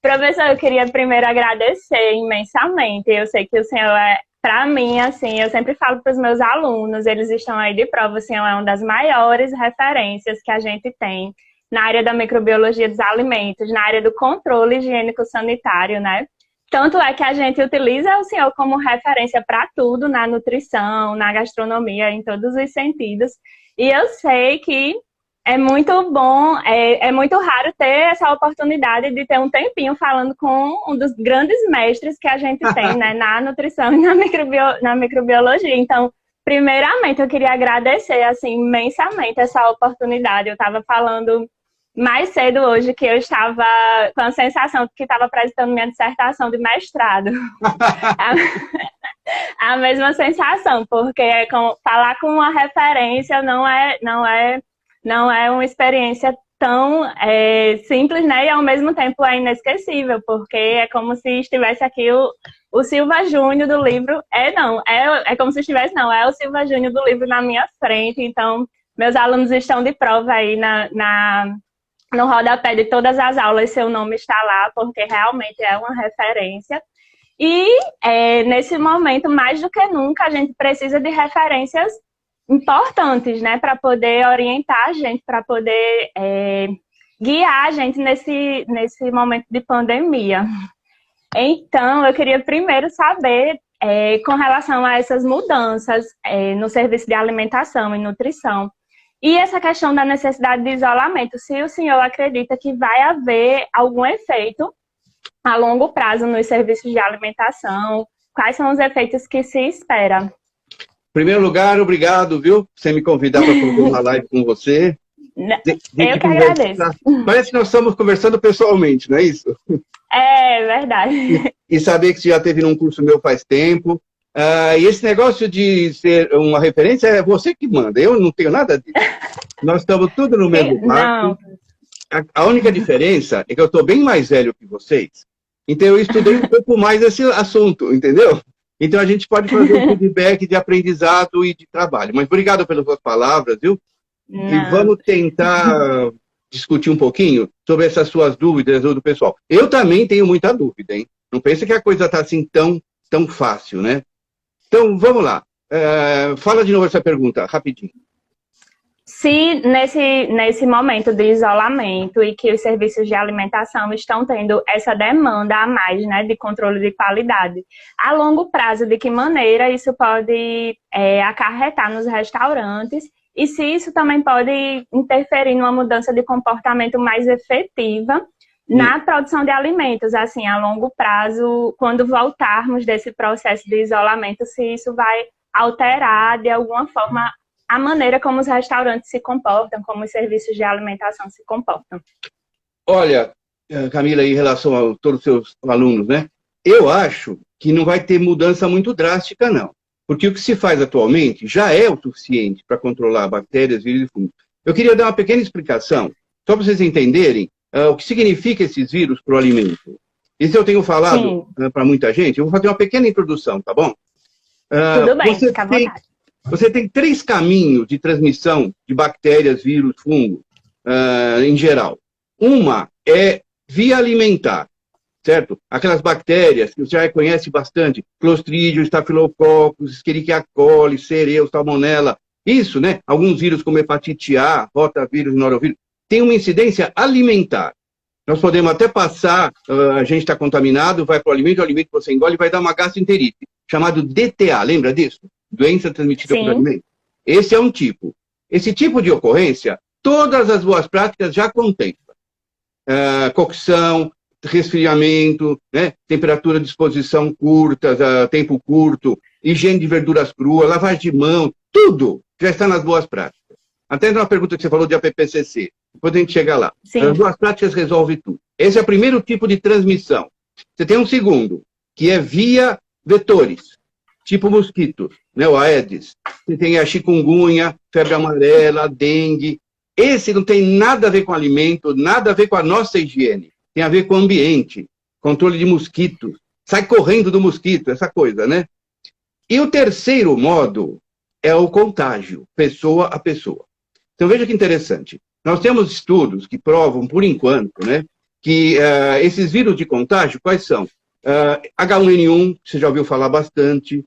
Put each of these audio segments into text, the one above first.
Professor, eu queria primeiro agradecer imensamente. Eu sei que o senhor para mim, assim, eu sempre falo para os meus alunos, eles estão aí de prova, o senhor é uma das maiores referências que a gente tem na área da microbiologia dos alimentos, na área do controle higiênico-sanitário, né? Tanto é que a gente utiliza o senhor como referência para tudo, na nutrição, na gastronomia, em todos os sentidos. E eu sei que é muito bom, é muito raro ter essa oportunidade de ter um tempinho falando com um dos grandes mestres que a gente tem, né, na nutrição e na microbiologia. Então, primeiramente, eu queria agradecer, assim, imensamente essa oportunidade. Eu estava falando mais cedo hoje que eu estava com a sensação de que estava apresentando minha dissertação de mestrado. A mesma sensação, porque falar com uma referência não é uma experiência tão simples, né? E ao mesmo tempo é inesquecível, porque é como se estivesse aqui o Silva Júnior do livro. É como se estivesse, é o Silva Júnior do livro na minha frente. Então, meus alunos estão de prova aí no rodapé de todas as aulas, seu nome está lá, porque realmente é uma referência. E nesse momento, mais do que nunca, a gente precisa de referências importantes, né, para poder orientar a gente, para poder guiar a gente nesse momento de pandemia. Então, eu queria primeiro saber, com relação a essas mudanças no serviço de alimentação e nutrição, e essa questão da necessidade de isolamento, se o senhor acredita que vai haver algum efeito a longo prazo nos serviços de alimentação, quais são os efeitos que se espera? Em primeiro lugar, obrigado, viu, por você me convidar para fazer uma live com você. Eu que agradeço. Parece que nós estamos conversando pessoalmente, não é isso? É verdade. E saber que você já esteve num curso meu faz tempo. E esse negócio de ser uma referência é você que manda, eu não tenho nada disso. Nós estamos tudo no mesmo barco. A única diferença é que eu estou bem mais velho que vocês, então eu estudei um pouco mais esse assunto, entendeu? Então a gente pode fazer um feedback de aprendizado e de trabalho. Mas obrigado pelas suas palavras, viu? Não. E vamos tentar discutir um pouquinho sobre essas suas dúvidas do pessoal. Eu também tenho muita dúvida, hein? Não pense que a coisa está assim tão fácil, né? Então, vamos lá. Fala de novo essa pergunta, rapidinho. Se nesse momento de isolamento e que os serviços de alimentação estão tendo essa demanda a mais, né, de controle de qualidade, a longo prazo, de que maneira isso pode acarretar nos restaurantes e se isso também pode interferir numa mudança de comportamento mais efetiva na produção de alimentos, assim, a longo prazo, quando voltarmos desse processo de isolamento, se isso vai alterar de alguma forma a maneira como os restaurantes se comportam, como os serviços de alimentação se comportam. Olha, Camila, em relação a todos os seus alunos, né? Eu acho que não vai ter mudança muito drástica, não. Porque o que se faz atualmente já é o suficiente para controlar bactérias, vírus e fungos. Eu queria dar uma pequena explicação, só para vocês entenderem o que significa esses vírus para o alimento. Isso eu tenho falado para muita gente. Eu vou fazer uma pequena introdução, tá bom? Tudo bem, fica à vontade. Você tem 3 caminhos de transmissão de bactérias, vírus, fungos, em geral. Uma é via alimentar, certo? Aquelas bactérias que você já conhece bastante, Clostridium, Staphylococcus, Escherichia coli, Cereus, Salmonella, isso, né? Alguns vírus como hepatite A, rotavírus, norovírus, tem uma incidência alimentar. Nós podemos até passar, a gente está contaminado, vai para o alimento que você engole vai dar uma gastroenterite, chamado DTA, lembra disso? Doença transmitida por alimento. Esse é um tipo. Esse tipo de ocorrência, todas as boas práticas já contemplam. Cocção, resfriamento, né? Temperatura de exposição curta, tempo curto, higiene de verduras cruas, lavagem de mão, tudo já está nas boas práticas. Até uma pergunta que você falou de APPCC, depois a gente chega lá. Sim. As boas práticas resolvem tudo. Esse é o primeiro tipo de transmissão. Você tem um segundo, que é via vetores, tipo mosquitos, né, o Aedes. Você tem a chikungunya, febre amarela, dengue. Esse não tem nada a ver com alimento, nada a ver com a nossa higiene. Tem a ver com o ambiente, controle de mosquitos. Sai correndo do mosquito, essa coisa, né? E o terceiro modo é o contágio, pessoa a pessoa. Então veja que interessante. Nós temos estudos que provam, por enquanto, né, que esses vírus de contágio, quais são? H1N1, você já ouviu falar bastante,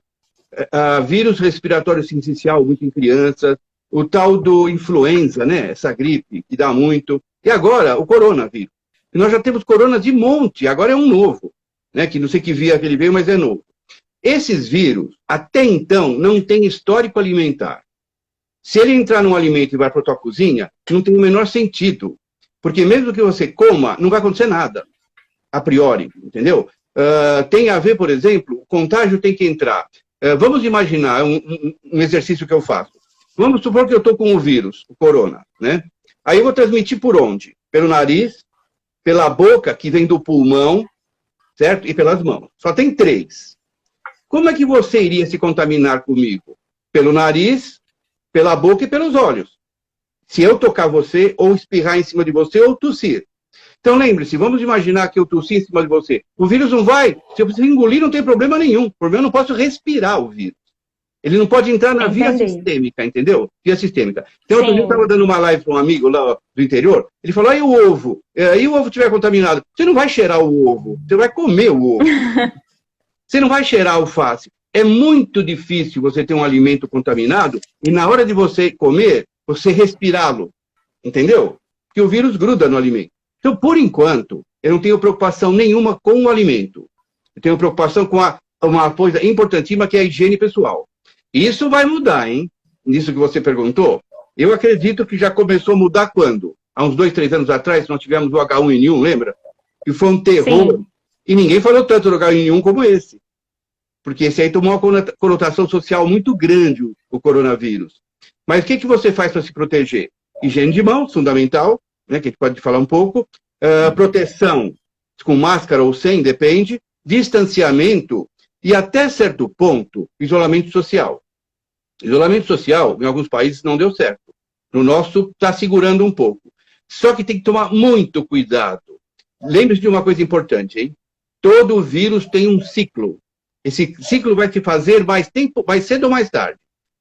vírus respiratório sincicial, muito em crianças, o tal do influenza, né? Essa gripe que dá muito, e agora o coronavírus. E nós já temos corona de monte, agora é um novo, né? Que não sei que via que ele veio, mas é novo. Esses vírus, até então, não têm histórico alimentar. Se ele entrar num alimento e vai para a tua cozinha, não tem o menor sentido. Porque mesmo que você coma, não vai acontecer nada, a priori, entendeu? Tem a ver, por exemplo, o contágio tem que entrar. Vamos imaginar um exercício que eu faço. Vamos supor que eu estou com o vírus, o corona, né? Aí eu vou transmitir por onde? Pelo nariz, pela boca, que vem do pulmão, certo? E pelas mãos. Só tem 3. Como é que você iria se contaminar comigo? Pelo nariz, pela boca e pelos olhos. Se eu tocar você, ou espirrar em cima de você, ou tossir. Então lembre-se, vamos imaginar que eu tossi em cima de você. O vírus não vai, se eu engolir não tem problema nenhum. O problema eu não posso respirar o vírus. Ele não pode entrar na via sistêmica, entendeu? Via sistêmica. Então, outro dia eu estava dando uma live para um amigo lá do interior, ele falou, e o ovo? E o ovo estiver contaminado? Você não vai cheirar o ovo, você vai comer o ovo. Você não vai cheirar a alface. É muito difícil você ter um alimento contaminado e na hora de você comer, você respirá-lo. Entendeu? Porque o vírus gruda no alimento. Então, por enquanto, eu não tenho preocupação nenhuma com o alimento. Eu tenho preocupação com uma coisa importantíssima que é a higiene pessoal. E isso vai mudar, hein? Nisso que você perguntou. Eu acredito que já começou a mudar quando? Há uns 2, 3 anos atrás, nós tivemos o H1N1, lembra? Que foi um terror. Sim. E ninguém falou tanto do H1N1 como esse. Porque esse aí tomou uma conotação social muito grande, o coronavírus. Mas o que você faz para se proteger? Higiene de mãos, fundamental, né, que a gente pode falar um pouco. Proteção com máscara ou sem, depende. Distanciamento e, até certo ponto, isolamento social. Isolamento social, em alguns países, não deu certo. No nosso, está segurando um pouco. Só que tem que tomar muito cuidado. Lembre-se de uma coisa importante, hein? Todo vírus tem um ciclo. Esse ciclo vai te fazer mais tempo, mais cedo ou mais tarde.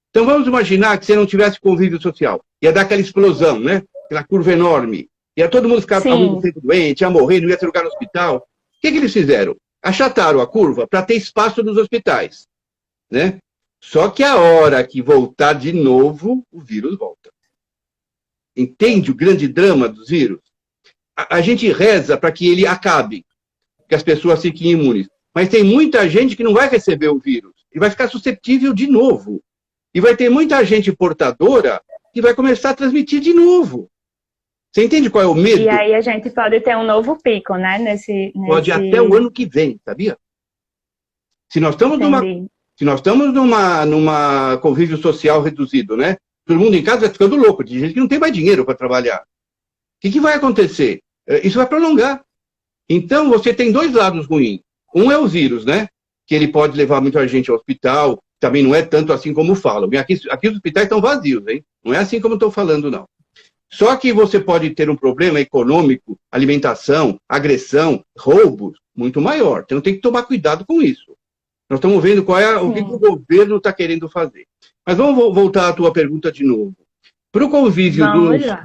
Então vamos imaginar que você não tivesse convívio social. Ia dar aquela explosão, né? Aquela curva enorme. Ia todo mundo ficar muito tempo doente, ia morrer, não ia ter lugar no hospital. O que eles fizeram? Achataram a curva para ter espaço nos hospitais, né? Só que a hora que voltar de novo, o vírus volta. Entende o grande drama dos vírus? A gente reza para que ele acabe, que as pessoas fiquem imunes. Mas tem muita gente que não vai receber o vírus e vai ficar suscetível de novo. E vai ter muita gente portadora que vai começar a transmitir de novo. Você entende qual é o medo? E aí a gente pode ter um novo pico, né? Pode até o ano que vem, sabia? Se nós estamos numa convívio social reduzido, né? Todo mundo em casa vai ficando louco, de gente que não tem mais dinheiro para trabalhar. O que vai acontecer? Isso vai prolongar. Então, você tem 2 lados ruins. Um é o vírus, né? Que ele pode levar muita gente ao hospital, também não é tanto assim como falam. Aqui os hospitais estão vazios, hein? Não é assim como eu estou falando, não. Só que você pode ter um problema econômico, alimentação, agressão, roubos, muito maior. Então tem que tomar cuidado com isso. Nós estamos vendo o que o governo está querendo fazer. Mas vamos voltar à tua pergunta de novo. Para o convívio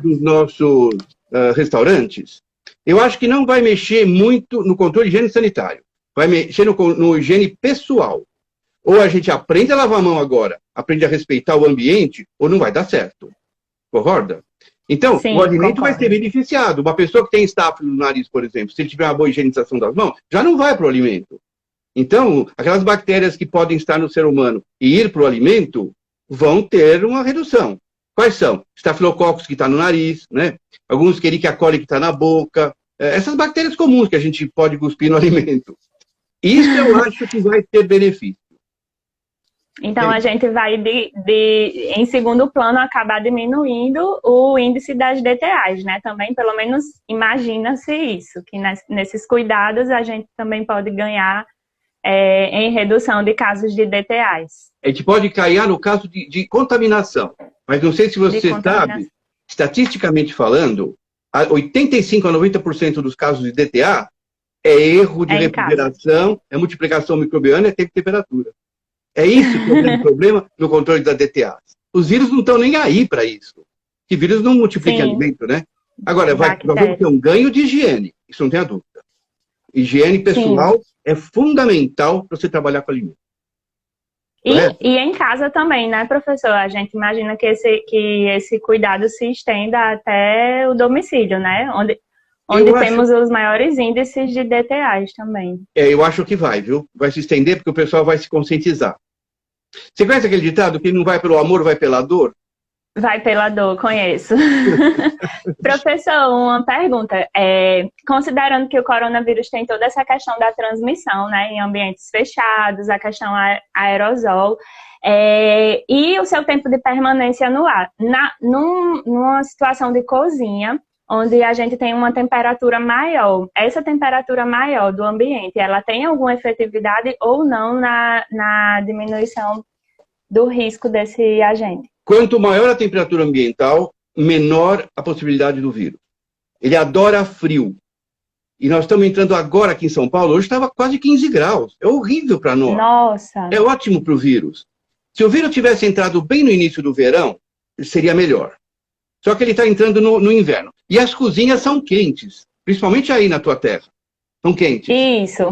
dos nossos restaurantes, eu acho que não vai mexer muito no controle de higiene sanitário. Vai mexer no higiene pessoal. Ou a gente aprende a lavar a mão agora, aprende a respeitar o ambiente, ou não vai dar certo. Concorda? Então, sim, o alimento vai ser beneficiado. Uma pessoa que tem estáfilo no nariz, por exemplo, se ele tiver uma boa higienização das mãos, já não vai para o alimento. Então, aquelas bactérias que podem estar no ser humano e ir para o alimento, vão ter uma redução. Quais são? Estafilococcus que está no nariz, né? Alguns Escherichia coli que está na boca. Essas bactérias comuns que a gente pode cuspir no alimento. Isso eu acho que vai ter benefício. Então, a gente vai, em segundo plano, acabar diminuindo o índice das DTAs, né? Também, pelo menos, imagina-se isso, que nesses cuidados a gente também pode ganhar em redução de casos de DTAs. A gente pode cair no caso de contaminação, mas não sei se você sabe, estatisticamente falando, 85% a 90% dos casos de DTA é erro de refrigeração, é multiplicação microbiana, é tempo e temperatura. É isso que é o problema no controle da DTA. Os vírus não estão nem aí para isso. Que vírus não multiplica alimento, né? Agora, nós vamos ter um ganho de higiene, isso não tem a dúvida. Higiene pessoal Sim. é fundamental para você trabalhar com alimento. E em casa também, né, professor? A gente imagina que esse cuidado se estenda até o domicílio, né? Onde temos os maiores índices de DTAs também. Eu acho que vai, viu? Vai se estender porque o pessoal vai se conscientizar. Você conhece aquele ditado que não vai pelo amor, vai pela dor? Vai pela dor, conheço. Professor, uma pergunta. Considerando que o coronavírus tem toda essa questão da transmissão, né, em ambientes fechados, a questão aerosol, e o seu tempo de permanência no ar, numa situação de cozinha, onde a gente tem uma temperatura maior, essa temperatura maior do ambiente, ela tem alguma efetividade ou não na diminuição do risco desse agente? Quanto maior a temperatura ambiental, menor a possibilidade do vírus. Ele adora frio. E nós estamos entrando agora aqui em São Paulo, hoje estava quase 15 graus. É horrível para nós. Nossa! É ótimo para o vírus. Se o vírus tivesse entrado bem no início do verão, seria melhor. Só que ele está entrando no inverno. E as cozinhas são quentes, principalmente aí na tua terra. São quentes. Isso.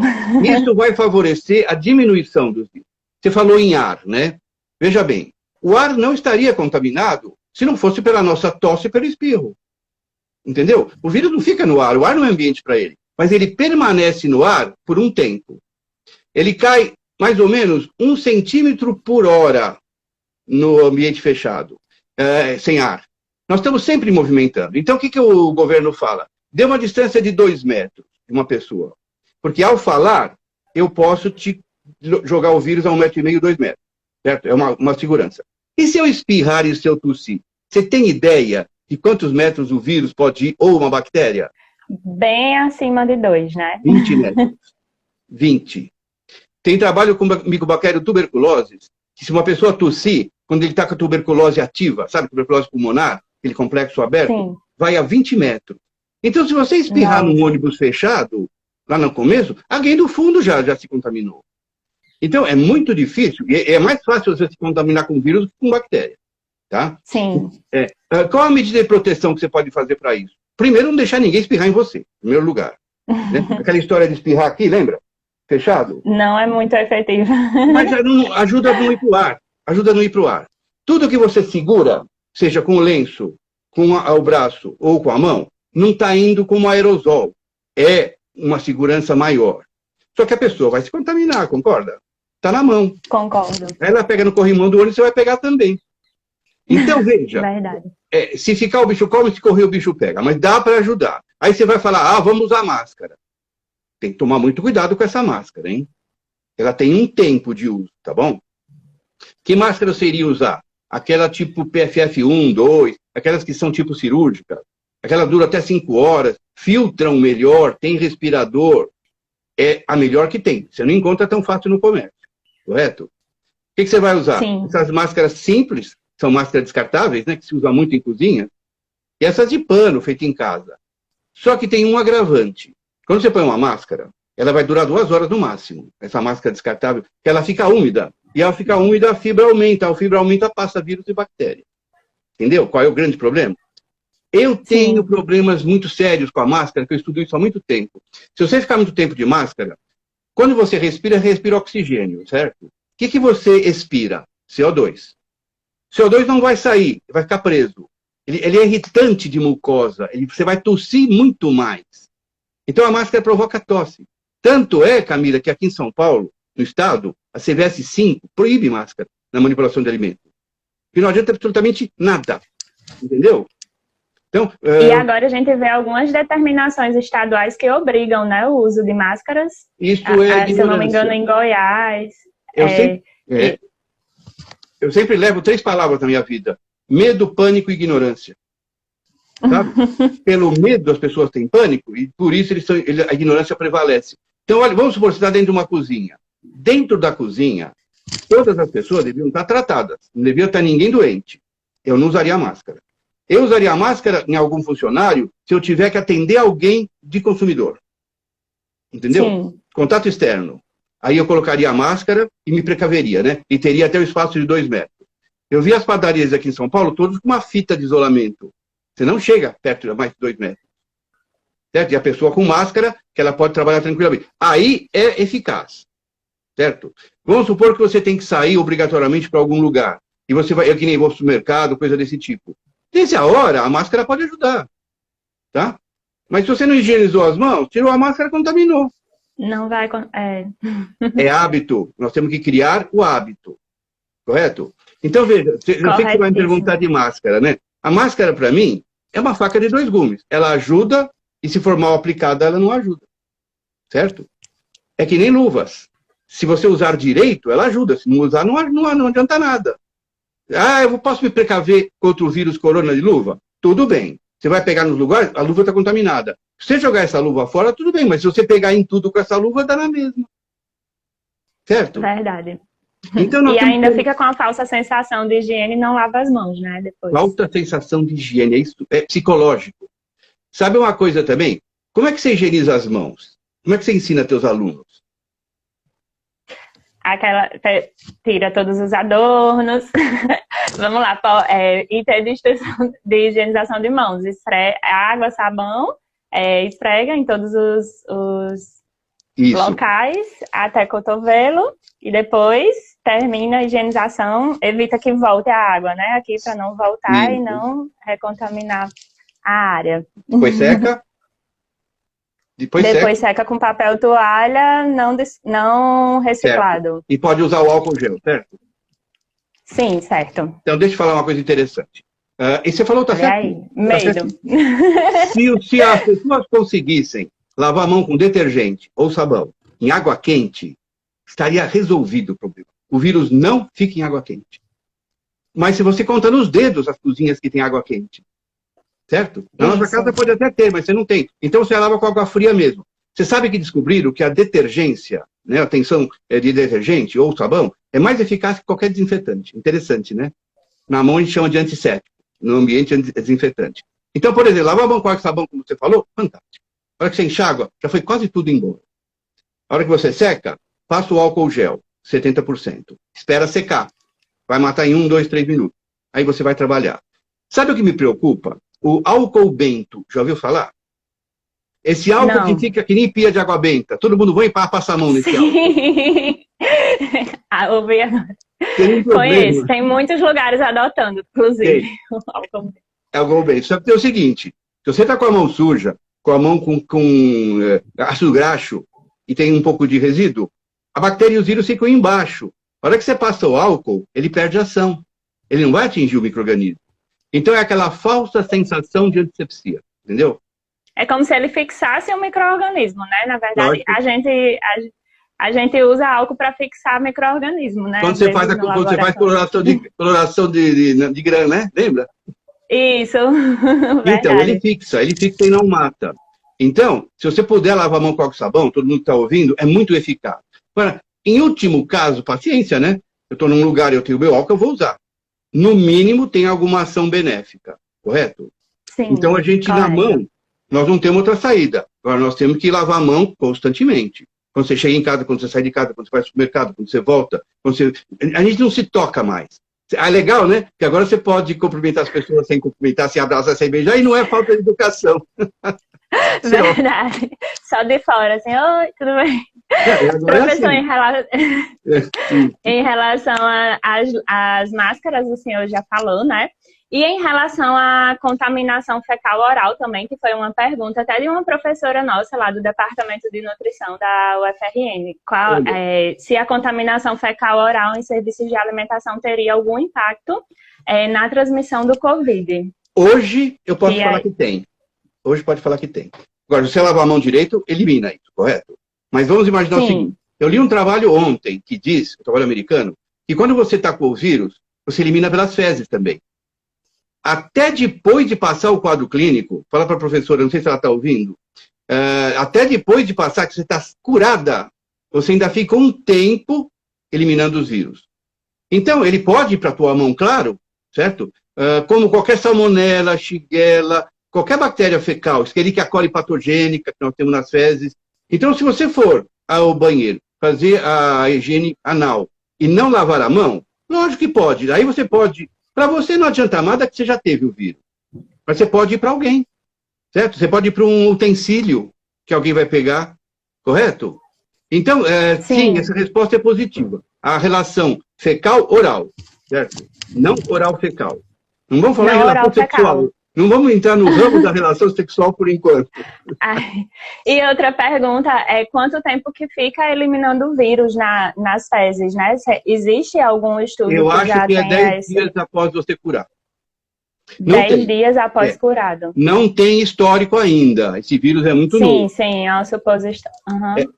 Isso vai favorecer a diminuição dos vírus. Você falou em ar, né? Veja bem, o ar não estaria contaminado se não fosse pela nossa tosse e pelo espirro. Entendeu? O vírus não fica no ar, o ar não é ambiente para ele. Mas ele permanece no ar por um tempo. Ele cai mais ou menos 1 centímetro por hora no ambiente fechado, sem ar. Nós estamos sempre movimentando. Então, o que o governo fala? Dê uma distância de 2 metros de uma pessoa. Porque ao falar, eu posso te jogar o vírus a 1,5 metro, 2 metros. Certo? É uma segurança. E se eu espirrar e se eu tossir? Você tem ideia de quantos metros o vírus pode ir, ou uma bactéria? Bem acima de 2, né? 20 metros. 20. Tem trabalho com micobactéria tuberculose, que se uma pessoa tossir, quando ele está com a tuberculose ativa, sabe, tuberculose pulmonar, aquele complexo aberto, Sim. vai a 20 metros. Então, se você espirrar num ônibus fechado, lá no começo, alguém do fundo já se contaminou. Então, é muito difícil, e é mais fácil você se contaminar com vírus do que com bactéria. Tá? Sim. Qual a medida de proteção que você pode fazer para isso? Primeiro, não deixar ninguém espirrar em você, em primeiro lugar. Né? Aquela história de espirrar aqui, lembra? Fechado? Não é muito efetivo. Mas ajuda a não ir para o ar. Ajuda a não ir para o ar. Tudo que você segura, seja com o lenço, com o braço ou com a mão, não está indo como aerosol. É uma segurança maior. Só que a pessoa vai se contaminar, concorda? Está na mão. Concordo. Ela pega no corrimão do ônibus, você vai pegar também. Então, veja, Verdade. Se ficar o bicho come, se correr o bicho pega. Mas dá para ajudar. Aí você vai falar, vamos usar máscara. Tem que tomar muito cuidado com essa máscara, hein? Ela tem um tempo de uso, tá bom? Que máscara você iria usar? Aquela tipo PFF1, 2, aquelas que são tipo cirúrgica. Aquelas duram até 5 horas, filtram melhor, tem respirador. É a melhor que tem. Você não encontra tão fácil no comércio, correto? O que você vai usar? Sim. Essas máscaras simples, são máscaras descartáveis, né, que se usa muito em cozinha, e essas de pano, feitas em casa. Só que tem um agravante. Quando você põe uma máscara, ela vai durar 2 horas no máximo, essa máscara descartável, que ela fica úmida. E ao ficar úmida, a fibra aumenta, passa vírus e bactéria. Entendeu? Qual é o grande problema? Eu tenho problemas muito sérios com a máscara, que eu estudo isso há muito tempo. Se você ficar muito tempo de máscara, quando você respira oxigênio, certo? O que você expira? CO2. CO2 não vai sair, vai ficar preso. Ele é irritante de mucosa, você vai tossir muito mais. Então a máscara provoca tosse. Tanto é, Camila, que aqui em São Paulo, no estado, a CVS 5 proíbe máscara na manipulação de alimentos. E não adianta absolutamente nada. Entendeu? Então, E agora a gente vê algumas determinações estaduais que obrigam, né, o uso de máscaras. Isso se eu não me engano, em Goiás. Eu sempre levo 3 palavras na minha vida. Medo, pânico e ignorância. Sabe? Pelo medo as pessoas têm pânico e por isso a ignorância prevalece. Então, olha, vamos supor que você está dentro de uma cozinha. Dentro da cozinha, todas as pessoas deviam estar tratadas. Não devia estar ninguém doente. Eu não usaria máscara. Eu usaria a máscara em algum funcionário se eu tiver que atender alguém de consumidor. Entendeu? Sim. Contato externo. Aí eu colocaria a máscara e me precaveria, né? E teria até o espaço de 2 metros. Eu vi as padarias aqui em São Paulo, todas com uma fita de isolamento. Você não chega perto de mais de 2 metros. Certo? E a pessoa com máscara, que ela pode trabalhar tranquilamente. Aí é eficaz. Certo? Vamos supor que você tem que sair obrigatoriamente para algum lugar. E você vai, que nem vou ao supermercado, coisa desse tipo. Nessa hora, a máscara pode ajudar. Tá? Mas se você não higienizou as mãos, tirou a máscara, contaminou. Não vai... É hábito. Nós temos que criar o hábito. Correto? Então, veja, eu sei que você vai me perguntar de máscara, né? A máscara, para mim, é uma faca de 2 gumes. Ela ajuda, e se for mal aplicada, ela não ajuda. Certo? É que nem luvas. Se você usar direito, ela ajuda. Se não usar, não adianta nada. Ah, eu posso me precaver contra o vírus corona de luva? Tudo bem. Você vai pegar nos lugares, a luva está contaminada. Se você jogar essa luva fora, tudo bem. Mas se você pegar em tudo com essa luva, dá na mesma. Certo? Verdade. Então, e ainda fica com a falsa sensação de higiene e não lava as mãos, né? Depois. Falta sensação de higiene, é psicológico. Sabe uma coisa também? Como é que você higieniza as mãos? Como é que você ensina teus alunos? Tira todos os adornos. Vamos lá, item de instrução de higienização de mãos. Água, sabão, esfrega em todos os locais, até cotovelo, e depois termina a higienização, evita que volte a água, né? Aqui para não voltar e não recontaminar a área. Depois seca. Depois seca com papel toalha não reciclado. Certo. E pode usar o álcool gel, certo? Sim, certo. Então, deixa eu falar uma coisa interessante. E você falou, tá certo? Aí, medo. Se as pessoas conseguissem lavar a mão com detergente ou sabão em água quente, estaria resolvido o problema. O vírus não fica em água quente. Mas se você conta nos dedos as cozinhas que tem água quente, certo? Na nossa casa pode até ter, mas você não tem. Então você lava com água fria mesmo. Você sabe que descobriram que a detergência, né, a tensão de detergente ou sabão, é mais eficaz que qualquer desinfetante. Interessante, né? Na mão a gente chama de antisséptico. No ambiente é desinfetante. Então, por exemplo, lavar a mão com água e sabão, como você falou, fantástico. A hora que você enxágua, já foi quase tudo embora. A hora que você seca, passa o álcool gel, 70%. Espera secar. Vai matar em 1, 2, 3 minutos. Aí você vai trabalhar. Sabe o que me preocupa? O álcool bento. Já ouviu falar? Esse álcool que fica que nem pia de água benta. Todo mundo vai passar a mão nesse álcool. Ouvi agora. Conheço. Tem muitos lugares adotando, inclusive. É álcool bento. Só que tem o seguinte. Se você está com a mão suja, com a mão com ácido graxo e tem um pouco de resíduo, a bactéria e os vírus ficam embaixo. A hora que você passa o álcool, ele perde ação. Ele não vai atingir o micro-organismo. Então é aquela falsa sensação de antisepsia, entendeu? É como se ele fixasse o micro-organismo, né? Na verdade, a gente usa álcool para fixar micro-organismo, né? Quando você faz coloração de grã, né? Lembra? Isso. Então, ele fixa e não mata. Então, se você puder lavar a mão com água e sabão, todo mundo está ouvindo, é muito eficaz. Agora, em último caso, paciência, né? Eu estou num lugar e eu tenho meu álcool, eu vou usar. No mínimo, tem alguma ação benéfica, correto? Sim. Então, a gente, na mão, nós não temos outra saída. Agora, nós temos que lavar a mão constantemente. Quando você chega em casa, quando você sai de casa, quando você vai ao supermercado, quando você volta. A gente não se toca mais. É legal, né? Porque agora você pode cumprimentar as pessoas sem cumprimentar, sem abraçar, sem beijar, e não é falta de educação. Verdade. Só de fora, assim, oi, tudo bem? Professor, assim. Em relação às máscaras, o senhor já falou, né? E em relação à contaminação fecal-oral também, que foi uma pergunta até de uma professora nossa lá do Departamento de Nutrição da UFRN. Se a contaminação fecal-oral em serviços de alimentação teria algum impacto na transmissão do Covid? Hoje eu posso falar que tem. Hoje pode falar que tem. Agora, se você lavar a mão direito, elimina isso, correto? Mas vamos imaginar o seguinte. Eu li um trabalho ontem que diz, um trabalho americano, que quando você está com o vírus, você elimina pelas fezes também. Até depois de passar o quadro clínico, fala para a professora, não sei se ela está ouvindo, até depois de passar, que você está curada, você ainda fica um tempo eliminando os vírus. Então, ele pode ir para a tua mão, claro, certo? Como qualquer salmonela, shigella, qualquer bactéria fecal, Escherichia coli patogênica, que nós temos nas fezes. Então, se você for ao banheiro fazer a higiene anal e não lavar a mão, lógico que pode. Aí você pode... Para você não adianta nada que você já teve o vírus. Mas você pode ir para alguém, certo? Você pode ir para um utensílio que alguém vai pegar, correto? Então, sim, essa resposta é positiva. A relação fecal-oral, certo? Não oral-fecal. Não vamos falar em relação sexual. Não vamos entrar no ramo da relação sexual por enquanto. E outra pergunta é quanto tempo que fica eliminando o vírus nas fezes, né? Existe algum estudo Eu que acho já que é tenha 10 dias após você curar. 10 dias após curado. Não tem histórico ainda. Esse vírus é muito novo. Sim, é uma suposição.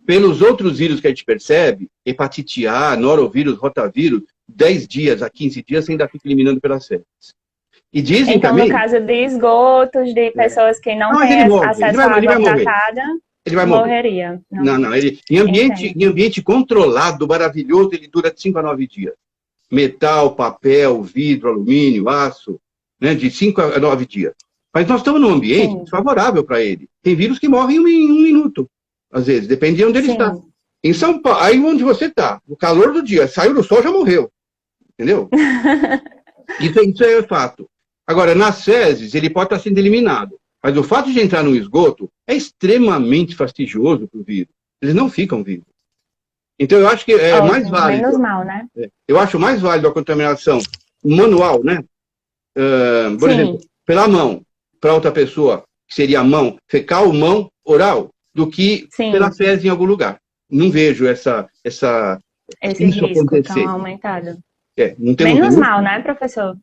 Pelos outros vírus que a gente percebe, hepatite A, norovírus, rotavírus, 10 dias a 15 dias você ainda fica eliminando pelas fezes. E dizem então, também... no caso de esgotos, de pessoas que não têm acesso à água tratada, ele vai morreria. Não. Em ambiente controlado, maravilhoso, ele dura de 5 a 9 dias. Metal, papel, vidro, alumínio, aço, né, de 5 a 9 dias. Mas nós estamos num ambiente desfavorável para ele. Tem vírus que morrem em 1 minuto, às vezes, depende de onde ele está. Em São Paulo, aí onde você está, no calor do dia, saiu do sol, já morreu. Entendeu? Isso é fato. Agora, nas fezes, ele pode estar sendo eliminado. Mas o fato de entrar no esgoto é extremamente fastidioso para o vírus. Eles não ficam vivos. Então, eu acho que é mais válido... Menos mal, né? Eu acho mais válido a contaminação manual, né? Por exemplo, pela mão, para outra pessoa, que seria a mão fecal, mão oral, do que pela fezes em algum lugar. Não vejo esse risco acontecer. Tão aumentado. Não tem menos mal, né, professor?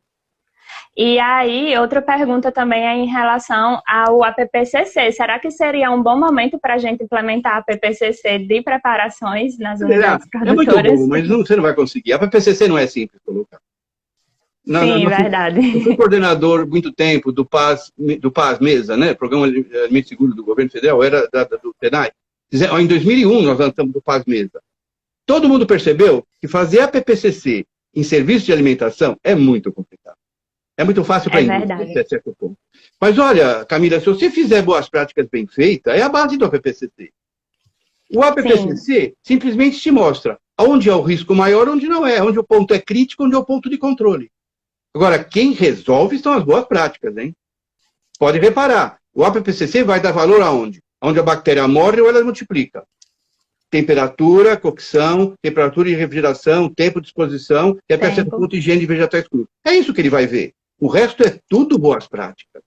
E aí, outra pergunta também é em relação ao APPCC. Será que seria um bom momento para a gente implementar a APPCC de preparações nas unidades produtoras? É muito bom, mas você não vai conseguir. A APPCC não é simples de colocar. Verdade. Eu fui coordenador muito tempo do PAS Mesa, né? Programa Alimento Seguro do Governo Federal, era do Senai. Em 2001 nós lançamos do PAS Mesa. Todo mundo percebeu que fazer a PPCC em serviço de alimentação é muito complicado. É muito fácil para indústria, até certo ponto. Mas olha, Camila, se você fizer boas práticas bem feitas, é a base do APPCC. O APPCC simplesmente te mostra onde é o risco maior, onde não é, onde o ponto é crítico, onde é o ponto de controle. Agora, quem resolve são as boas práticas, hein? Pode reparar, o APPCC vai dar valor aonde? Onde a bactéria morre ou ela multiplica. Temperatura, cocção, temperatura de refrigeração, tempo de exposição e até certo ponto higiene de vegetais crus. É isso que ele vai ver. O resto é tudo boas práticas.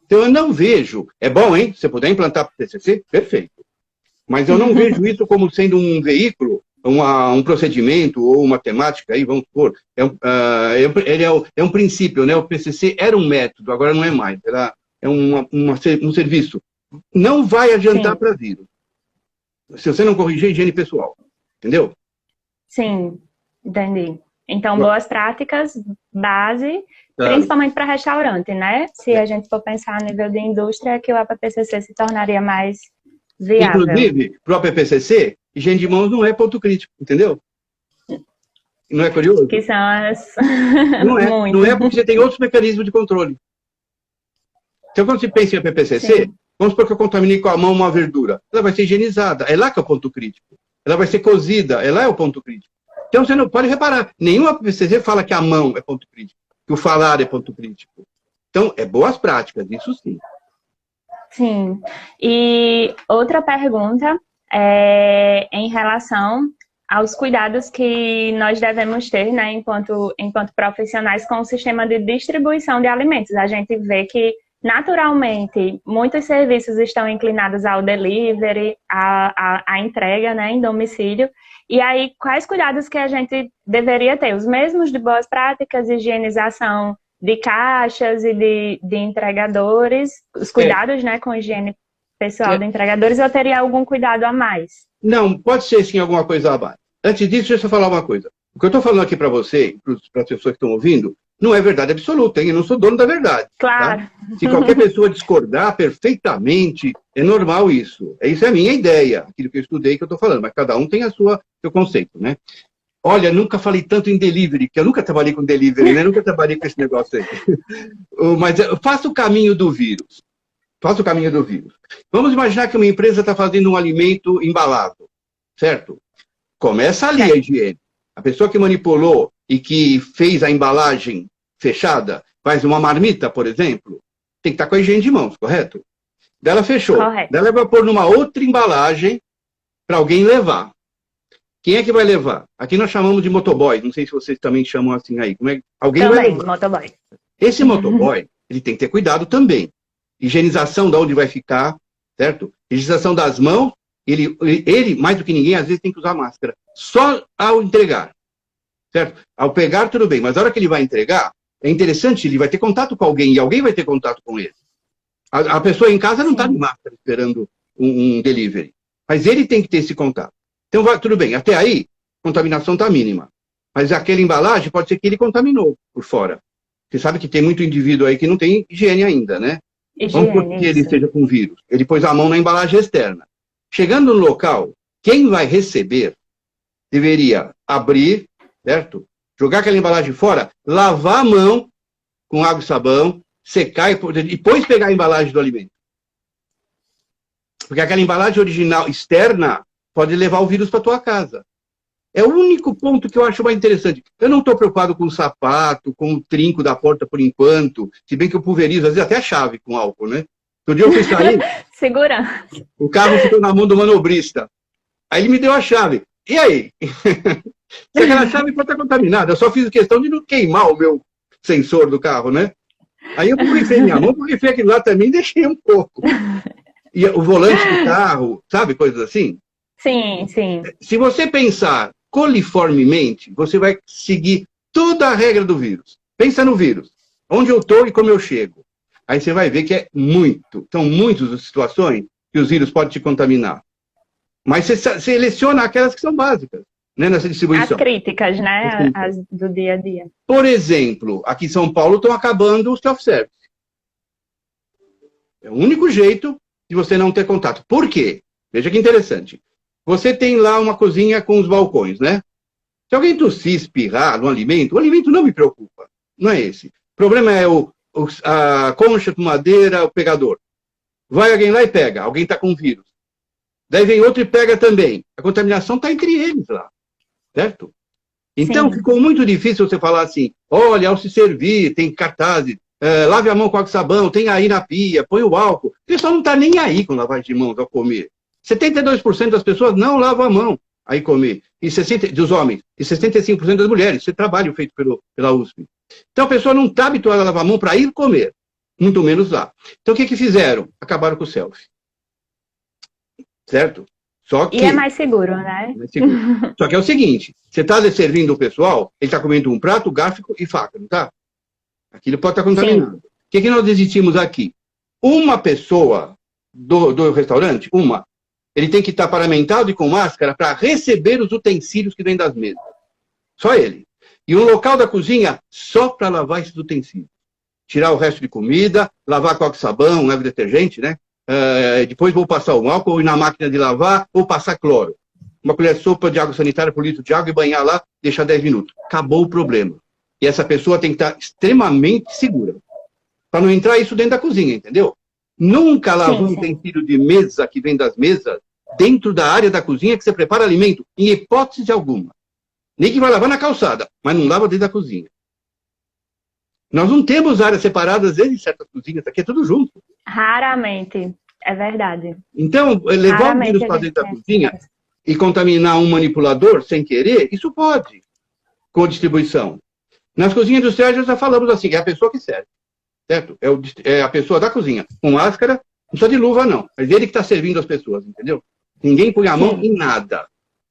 Então eu não vejo... É bom, hein? Se você puder implantar para o PCC, perfeito. Mas eu não vejo isso como sendo um veículo, um procedimento ou uma temática, aí vamos supor. É um princípio, né? O PCC era um método, agora não é mais. É um serviço. Não vai adiantar para vírus. Se você não corrigir a higiene pessoal. Entendeu? Sim, entendi. Então, boas práticas, base, principalmente para restaurante, né? Se a gente for pensar a nível de indústria, que o APPCC se tornaria mais viável. Inclusive, para o APPCC, higiene de mãos não é ponto crítico, entendeu? Não é curioso? Que são as... Não é porque você tem outros mecanismos de controle. Então, quando você pensa em APPCC, vamos supor que eu contaminei com a mão uma verdura. Ela vai ser higienizada. É lá que é o ponto crítico. Ela vai ser cozida. É lá é o ponto crítico. Então, você não pode reparar. Nenhum APPCC fala que a mão é ponto crítico. Que o falar é ponto crítico. Então, é boas práticas. Isso sim. Sim. E outra pergunta é em relação aos cuidados que nós devemos ter, né, enquanto profissionais com o sistema de distribuição de alimentos. A gente vê que naturalmente, muitos serviços estão inclinados ao delivery, à entrega, né, em domicílio. E aí, quais cuidados que a gente deveria ter? Os mesmos de boas práticas, higienização de caixas e de entregadores, os cuidados, né, com higiene pessoal de entregadores, ou teria algum cuidado a mais? Não, pode ser sim alguma coisa a mais. Antes disso, deixa eu falar uma coisa. O que eu estou falando aqui para você, para as pessoas que estão ouvindo, não é verdade absoluta, hein? Eu não sou dono da verdade. Claro. Tá? Se qualquer pessoa discordar perfeitamente, é normal isso. Isso é a minha ideia, aquilo que eu estudei que eu estou falando, mas cada um tem seu conceito, né? Olha, nunca falei tanto em delivery, que eu nunca trabalhei com delivery, né? Nunca trabalhei com esse negócio aí. Mas faça o caminho do vírus. Faça o caminho do vírus. Vamos imaginar que uma empresa está fazendo um alimento embalado, certo? Começa ali a higiene. A pessoa que manipulou e que fez a embalagem fechada, faz uma marmita, por exemplo, tem que estar com a higiene de mãos, correto? Daí ela fechou. Correto. Daí ela vai pôr numa outra embalagem para alguém levar. Quem é que vai levar? Aqui nós chamamos de motoboy. Não sei se vocês também chamam assim aí. Como é? Alguém também, vai levar. motoboy. Esse motoboy, ele tem que ter cuidado também. Higienização de onde vai ficar, certo? Higienização das mãos. Ele, mais do que ninguém, às vezes tem que usar máscara. Só ao entregar, certo? Ao pegar, tudo bem. Mas na hora que ele vai entregar, é interessante, ele vai ter contato com alguém e alguém vai ter contato com ele. A pessoa em casa não está de máscara esperando um delivery. Mas ele tem que ter esse contato. Então, tudo bem. Até aí, a contaminação está mínima. Mas aquela embalagem pode ser que ele contaminou por fora. Você sabe que tem muito indivíduo aí que não tem higiene ainda, né? Vamos supor que ele esteja com vírus. Ele pôs a mão na embalagem externa. Chegando no local, quem vai receber deveria abrir, certo? Jogar aquela embalagem fora, lavar a mão com água e sabão, secar e depois pegar a embalagem do alimento. Porque aquela embalagem original externa pode levar o vírus para tua casa. É o único ponto que eu acho mais interessante. Eu não estou preocupado com o sapato, com o trinco da porta por enquanto, se bem que eu pulverizo, às vezes até a chave com álcool, né? Outro dia eu fui sair, Segura. o carro ficou na mão do manobrista. Aí ele me deu a chave. E aí? Se aquela chave pode estar contaminada, eu só fiz questão de não queimar o meu sensor do carro, né? Aí eu borrifei minha mão, borrifei aquilo lá também e deixei um pouco. E o volante do carro, sabe, coisas assim? Sim, sim. Se você pensar coliformemente, você vai seguir toda a regra do vírus. Pensa no vírus, onde eu estou e como eu chego. Aí você vai ver que são muitas as situações que os vírus podem te contaminar. Mas você seleciona aquelas que são básicas, né, nessa distribuição. As críticas, né? As do dia a dia. Por exemplo, aqui em São Paulo estão acabando os self-service. É o único jeito de você não ter contato. Por quê? Veja que interessante. Você tem lá uma cozinha com os balcões, né? Se alguém tossir, espirrar no alimento, o alimento não me preocupa. Não é esse. O problema é a concha com madeira, o pegador. Vai alguém lá e pega. Alguém está com vírus. Daí vem outro e pega também. A contaminação está entre eles lá. Certo? Então, sim, ficou muito difícil você falar assim, olha, ao se servir, tem cartazes, lave a mão com água e sabão, tem aí na pia, põe o álcool. O pessoal não está nem aí com lavagem de mãos ao comer. 72% das pessoas não lavam a mão aí comer, dos homens, e 65% das mulheres. Isso é trabalho feito pela USP. Então a pessoa não está habituada a lavar a mão para ir comer, muito menos lá. Então o que fizeram? Acabaram com o selfie. Certo? Só que, e é mais seguro, né? Mais seguro. Só que é o seguinte, você está servindo o pessoal, ele está comendo um prato, garfo e faca, não está? Aquilo pode estar contaminado. O que nós decidimos aqui? Uma pessoa do restaurante, ele tem que estar paramentado e com máscara para receber os utensílios que vêm das mesas. Só ele. E um local da cozinha só para lavar esses utensílios. Tirar o resto de comida, lavar com água e sabão, leva detergente, né? Depois vou passar o álcool, ou ir na máquina de lavar, ou passar cloro. Uma colher de sopa de água sanitária por litro de água e banhar lá, deixar 10 minutos. Acabou o problema. E essa pessoa tem que estar extremamente segura. Para não entrar isso dentro da cozinha, entendeu? Nunca lava um utensílio de mesa que vem das mesas dentro da área da cozinha que você prepara alimento, em hipótese alguma. Nem que vai lavar na calçada, mas não lava dentro da cozinha. Nós não temos áreas separadas, às vezes, em certas cozinhas, aqui é tudo junto. Raramente, é verdade. Então, levar o vírus para dentro da cozinha e contaminar um manipulador sem querer, isso pode, com distribuição. Nas cozinhas industriais, nós já falamos assim, é a pessoa que serve, certo? É a pessoa da cozinha, com máscara, não precisa de luva, não. Mas ele que está servindo as pessoas, entendeu? Ninguém põe a mão em nada,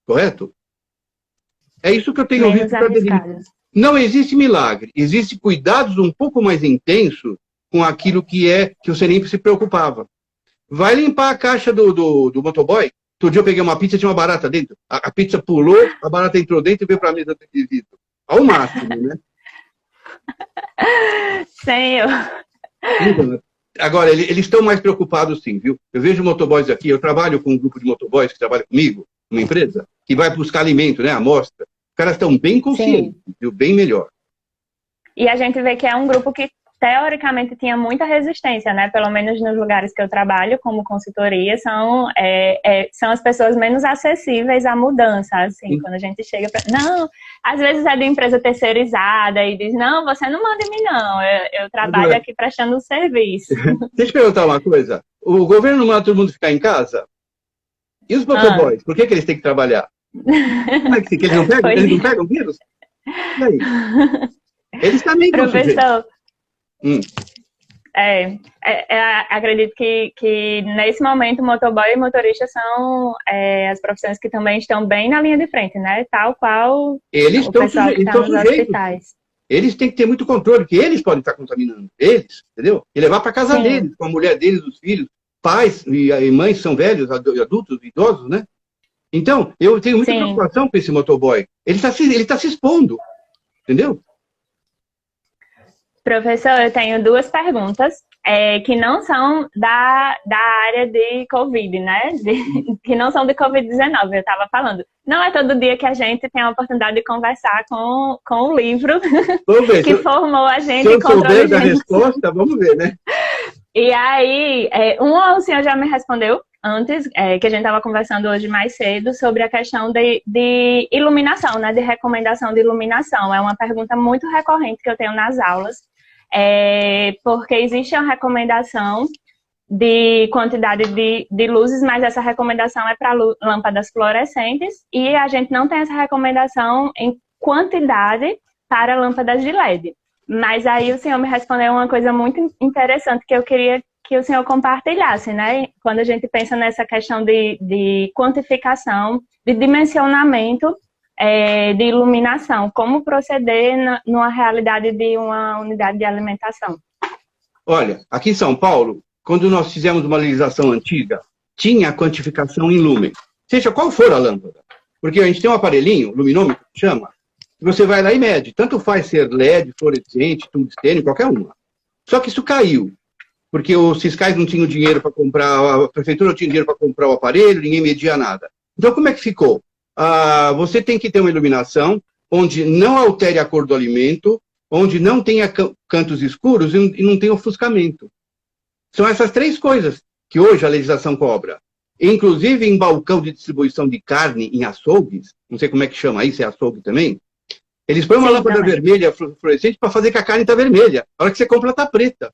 correto? É isso que eu tenho ouvido. Não existe milagre, existe cuidados um pouco mais intensos com aquilo que você nem se preocupava. Vai limpar a caixa do motoboy. Outro dia eu peguei uma pizza e tinha uma barata dentro. A pizza pulou, a barata entrou dentro e veio para a mesa do vidro. Ao máximo, né? Senhor. Então, agora, eles estão mais preocupados sim, viu? Eu vejo motoboys aqui, eu trabalho com um grupo de motoboys que trabalha comigo, uma empresa, que vai buscar alimento, né? Amostra. Os caras estão bem conscientes, viu? Bem melhor. E a gente vê que é um grupo que teoricamente tinha muita resistência, né? Pelo menos nos lugares que eu trabalho como consultoria, são as pessoas menos acessíveis à mudança, assim, quando a gente chega para... Não, às vezes é de empresa terceirizada e diz, não, você não manda em mim, não, eu trabalho aqui prestando um serviço. Deixa eu perguntar uma coisa, o governo não manda todo mundo ficar em casa? E os motoboys, por que eles têm que trabalhar? Como é que eles não pegam? Eles não pegam vírus? E aí? Eles também estão Professor, acredito que nesse momento motoboy e motorista são as profissões que também estão bem na linha de frente, né? Tal qual eles o pessoal que está nos hospitais. Eles têm que ter muito controle, porque eles podem estar contaminando. Eles, entendeu? E levar para casa deles, com a mulher deles, os filhos, pais e mães são velhos, adultos, idosos, né? Então, eu tenho muita preocupação com esse motoboy. Ele tá se expondo, entendeu? Professor, eu tenho duas perguntas que não são da área de Covid, né? Que não são de Covid-19, eu estava falando. Não é todo dia que a gente tem a oportunidade de conversar com o livro que formou a gente. Se eu souber da resposta, vamos ver, né? E aí, o senhor já me respondeu antes, que a gente estava conversando hoje mais cedo, sobre a questão de iluminação, né? De recomendação de iluminação. É uma pergunta muito recorrente que eu tenho nas aulas. Porque existe uma recomendação de quantidade de luzes, mas essa recomendação é para lâmpadas fluorescentes e a gente não tem essa recomendação em quantidade para lâmpadas de LED. Mas aí o senhor me respondeu uma coisa muito interessante que eu queria que o senhor compartilhasse, né? Quando a gente pensa nessa questão de quantificação, de dimensionamento de iluminação, como proceder numa realidade de uma unidade de alimentação? Olha, aqui em São Paulo, quando nós fizemos uma legislação antiga, tinha a quantificação em lumen, seja qual for a lâmpada. Porque a gente tem um aparelhinho, luminômetro, que chama, que você vai lá e mede. Tanto faz ser LED, fluorescente, tungstênio, qualquer uma. Só que isso caiu, porque os fiscais não tinham dinheiro para comprar, a prefeitura não tinha dinheiro para comprar o aparelho, ninguém media nada. Então, como é que ficou? Você tem que ter uma iluminação onde não altere a cor do alimento, onde não tenha cantos escuros e não tenha ofuscamento. São essas três coisas que hoje a legislação cobra. Inclusive em balcão de distribuição de carne em açougues, não sei como é que chama isso, é açougue também, eles põem uma lâmpada vermelha fluorescente para fazer que a carne está vermelha. A hora que você compra, está preta.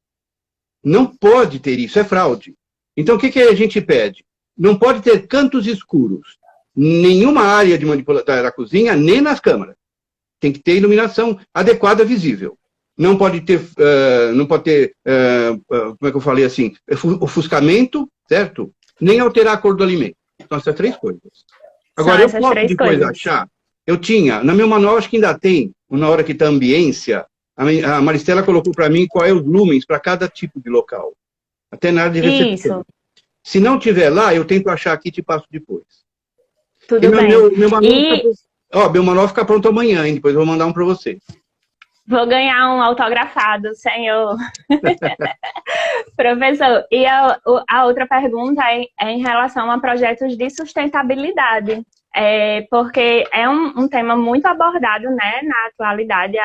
Não pode ter isso, é fraude. Então o que a gente pede? Não pode ter cantos escuros. Nenhuma área de manipulação da cozinha, nem nas câmaras. Tem que ter iluminação adequada, visível. Não pode ter, como é que eu falei assim, ofuscamento, certo? Nem alterar a cor do alimento. Então, essas três coisas. Agora, eu posso depois achar, eu tinha, na meu manual, acho que ainda tem, na hora que está a ambiência, a Maristela colocou para mim qual é os lumens para cada tipo de local. Até na área de recepção. Isso. Se não tiver lá, eu tento achar aqui e te passo depois. Tudo bem. Meu manual fica pronto amanhã, hein? Depois eu vou mandar um para você. Vou ganhar um autografado, senhor. Professor, e a outra pergunta é em relação a projetos de sustentabilidade. Porque é um tema muito abordado, né, na atualidade,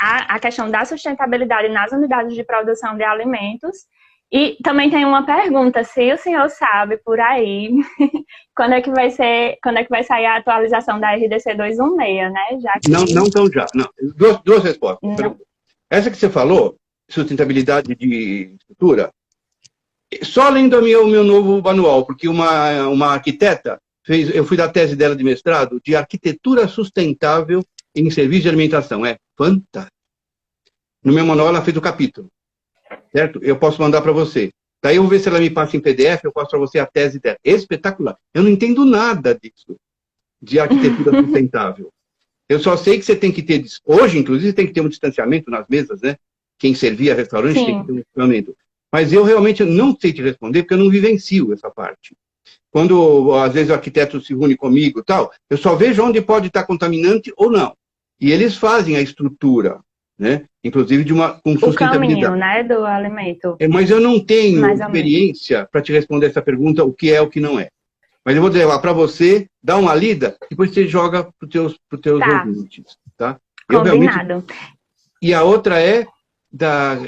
a questão da sustentabilidade nas unidades de produção de alimentos. E também tem uma pergunta, se o senhor sabe por aí, quando é que vai sair a atualização da RDC 216, né? Já que... Não tão já. Não. Duas respostas. Não. Essa que você falou, sustentabilidade de estrutura, só lendo o meu novo manual, porque uma arquiteta eu fui da tese dela de mestrado de arquitetura sustentável em serviço de alimentação. É fantástico. No meu manual ela fez o capítulo. Certo? Eu posso mandar para você. Daí eu vou ver se ela me passa em PDF, eu passo para você a tese dela. Espetacular. Eu não entendo nada disso, de arquitetura sustentável. Eu só sei que você tem que ter, hoje, inclusive, tem que ter um distanciamento nas mesas, né? Quem servia restaurante Sim. tem que ter um distanciamento. Mas eu realmente não sei te responder, porque eu não vivencio essa parte. Quando, às vezes, o arquiteto se une comigo e tal, eu só vejo onde pode estar contaminante ou não. E eles fazem a estrutura, né? Inclusive com sustentabilidade. O caminho, né, do alimento. Mas eu não tenho experiência para te responder essa pergunta, o que é, o que não é. Mas eu vou levar para você, dar uma lida, depois você joga para os teus ouvintes. Tá? Combinado. E a outra é Da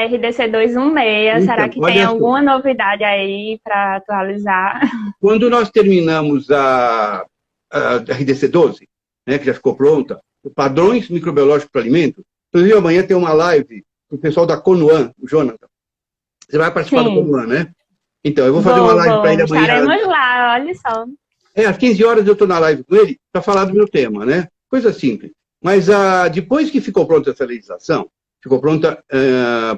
RDC 216, Então, será que tem olha só. alguma novidade aí para atualizar? Quando nós terminamos a RDC 12, né, que já ficou pronta, padrões microbiológicos para alimento, inclusive amanhã tem uma live com o pessoal da Conuan, o Jonathan. Você vai participar do Sim. Conuan, né? Então, eu vou fazer uma live para ele amanhã. Estaremos lá, olha só. Às 15 horas eu estou na live com ele para falar do meu tema, né? Coisa simples. Mas depois que ficou pronta essa legislação, ficou pronta,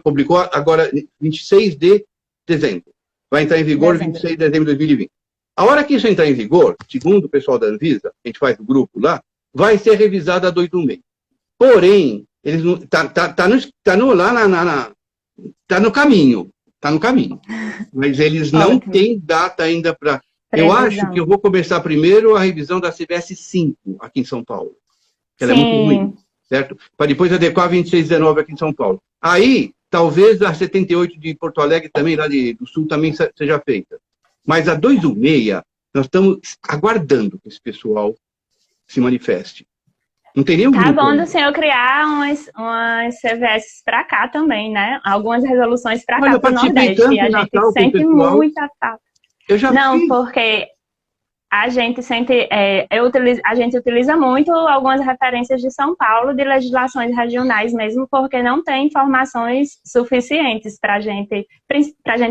publicou agora 26 de dezembro. Vai entrar em vigor 26 de dezembro de 2020. A hora que isso entrar em vigor, segundo o pessoal da Anvisa, a gente faz o grupo lá, vai ser revisada a 216. Porém, eles não, tá no caminho. Está no caminho. Mas eles não têm data ainda para... Eu acho que eu vou começar primeiro a revisão da CBS 5 aqui em São Paulo. Ela é muito ruim, certo? Para depois adequar a 2619 aqui em São Paulo. Aí, talvez a 78 de Porto Alegre também, lá do Sul, também seja feita. Mas a 216, nós estamos aguardando que esse pessoal se manifeste. Não tem nenhum grupo. Tá bom do senhor criar umas CVS para cá também, né? Algumas resoluções para cá, para o Nordeste. E a gente sente muita falta. Eu já fiz. Porque a gente sente... a gente utiliza muito algumas referências de São Paulo, de legislações regionais mesmo, porque não tem informações suficientes para a gente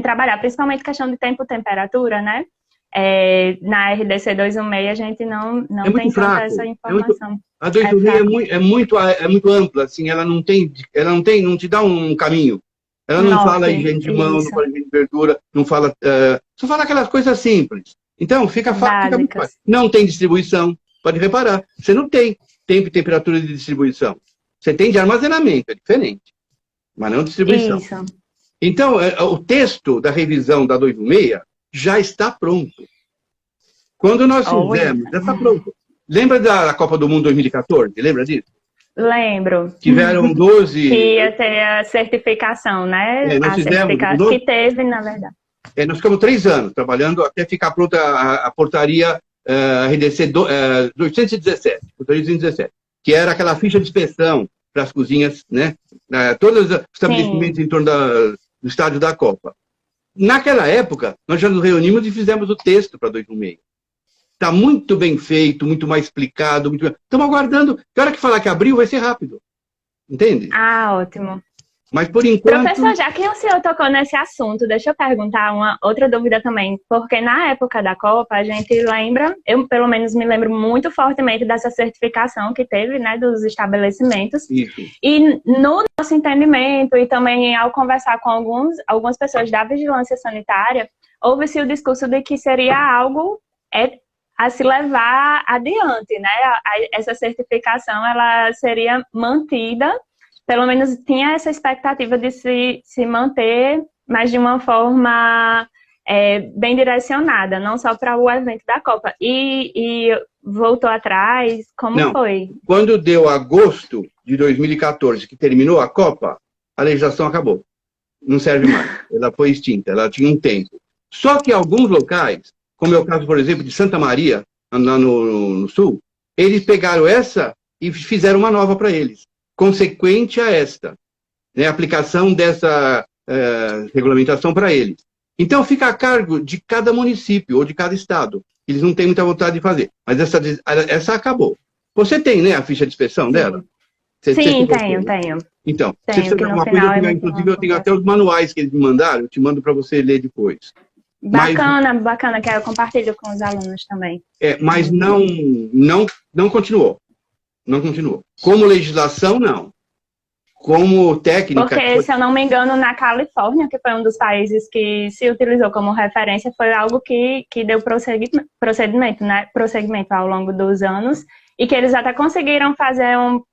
trabalhar, principalmente questão de tempo e temperatura, né? Na RDC 216 a gente não tem tanta essa informação. A 216 é muito ampla, assim, ela não te dá um caminho. Ela não fala higiene de mão, não fala higiene de verdura, não fala, só fala aquelas coisas simples. Então, fica muito fácil. Não tem distribuição, pode reparar. Você não tem tempo e temperatura de distribuição. Você tem de armazenamento, é diferente, mas não distribuição. Isso. Então, o texto da revisão da 216 já está pronto. Quando nós fizemos, já está pronto. Lembra da Copa do Mundo 2014? Lembra disso? Lembro. Tiveram 12... Que ia ter a certificação, né? Nós fizemos... Que teve, na verdade. Nós ficamos 3 anos trabalhando até ficar pronta a portaria RDC 817, que era aquela ficha de inspeção para as cozinhas, né? Todos os estabelecimentos em torno do estádio da Copa. Naquela época, nós já nos reunimos e fizemos o texto para 216. Está muito bem feito, muito mais explicado. Estamos aguardando. Na hora que falar que abriu, vai ser rápido. Entende? Ah, ótimo. Mas por enquanto... Professor, já que o senhor tocou nesse assunto, deixa eu perguntar uma outra dúvida também. Porque na época da Copa, a gente lembra, eu pelo menos me lembro muito fortemente dessa certificação que teve, né, dos estabelecimentos. Isso. E no nosso entendimento, e também ao conversar com algumas pessoas da vigilância sanitária, houve-se o discurso de que seria algo a se levar adiante, né? Essa certificação, ela seria mantida, pelo menos tinha essa expectativa de se manter, mas de uma forma bem direcionada, não só para o evento da Copa. E voltou atrás, como foi? Quando deu agosto de 2014, que terminou a Copa, a legislação acabou. Não serve mais. Ela foi extinta, ela tinha um tempo. Só que alguns locais, como é o caso, por exemplo, de Santa Maria, lá no Sul, eles pegaram essa e fizeram uma nova para eles, consequente a esta, né, a aplicação dessa regulamentação para eles. Então, fica a cargo de cada município ou de cada estado. Eles não têm muita vontade de fazer, mas essa acabou. Você tem, né, a ficha de inspeção dela? Sim, tenho. Então, se você quer alguma coisa, inclusive eu tenho até os manuais que eles me mandaram, eu te mando para você ler depois. Bacana, que eu compartilho com os alunos também. Mas não continuou. Não continuou. Como legislação, não. Como técnica... Porque, se eu não me engano, na Califórnia, que foi um dos países que se utilizou como referência, foi algo que deu prosseguimento ao longo dos anos, e que eles até conseguiram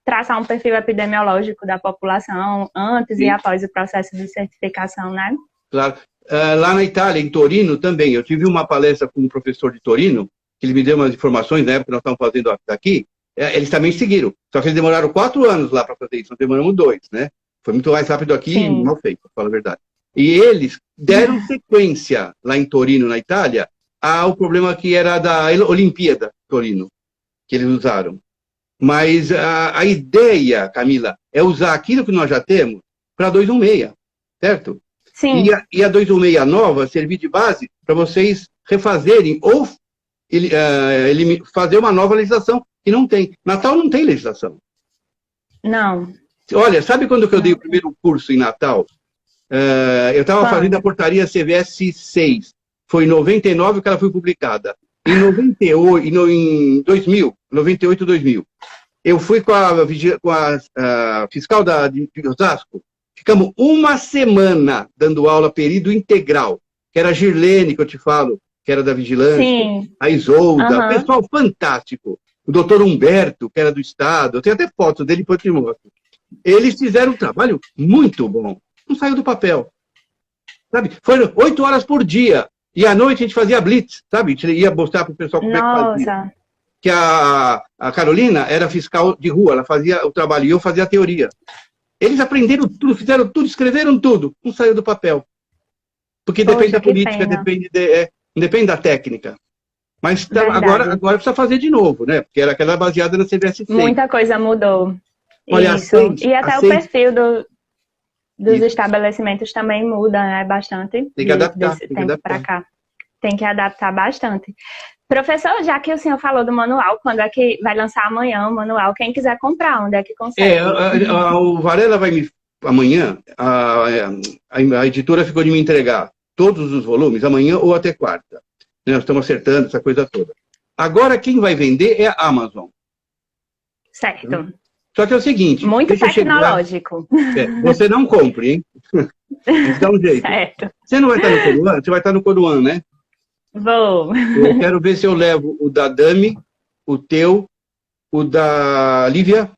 traçar um perfil epidemiológico da população antes e após o processo de certificação, né? Claro. Lá na Itália, em Torino, também. Eu tive uma palestra com um professor de Torino, que ele me deu umas informações, na época que nós estávamos fazendo aqui, eles também seguiram. Só que eles demoraram 4 anos lá para fazer isso, nós demoramos 2, né? Foi muito mais rápido aqui e mal feito, para falar a verdade. E eles deram sequência, lá em Torino, na Itália, ao problema que era da Olimpíada Torino, que eles usaram. Mas a ideia, Camila, é usar aquilo que nós já temos para a 216, certo? Sim. E a 216 nova servir de base para vocês refazerem ou fazer uma nova legislação, que não tem. Natal não tem legislação. Não. Olha, sabe quando que eu dei o primeiro curso em Natal? Eu estava fazendo a portaria CVS 6. Foi em 99 que ela foi publicada. Em 98, 2000, eu fui com a fiscal de Osasco. Ficamos uma semana dando aula período integral, que era a Girlene, que eu te falo, que era da Vigilância, sim, a Isolda, pessoal fantástico. O doutor Humberto, que era do Estado, eu tenho até fotos dele, depois eu te mostro. Eles fizeram um trabalho muito bom. Não saiu do papel. Sabe? Foram 8 horas por dia. E à noite a gente fazia blitz, sabe? A gente ia mostrar para o pessoal como é que fazia. Que a Carolina era fiscal de rua, ela fazia o trabalho e eu fazia a teoria. Eles aprenderam tudo, fizeram tudo, escreveram tudo. Não saiu do papel. Porque depende da política, depende da técnica. Mas agora precisa fazer de novo, né? Porque era aquela baseada na CVS 6. Muita coisa mudou. Olha, isso. E até o perfil dos estabelecimentos também muda, né? Bastante. Tem que adaptar. Desse tempo para cá. Tem que adaptar bastante. Professor, já que o senhor falou do manual, quando é que vai lançar amanhã o manual? Quem quiser comprar, onde é que consegue? O Varela vai me... Amanhã, a editora ficou de me entregar todos os volumes, amanhã ou até quarta. Nós estamos acertando essa coisa toda. Agora, quem vai vender é a Amazon. Certo. Só que é o seguinte... Muito tecnológico. Você não compre, hein? Dá um jeito. Certo. Você não vai estar no Coruan? Você vai estar no Coruan, né? Vou. Eu quero ver se eu levo o da Dami, o teu, o da Lívia.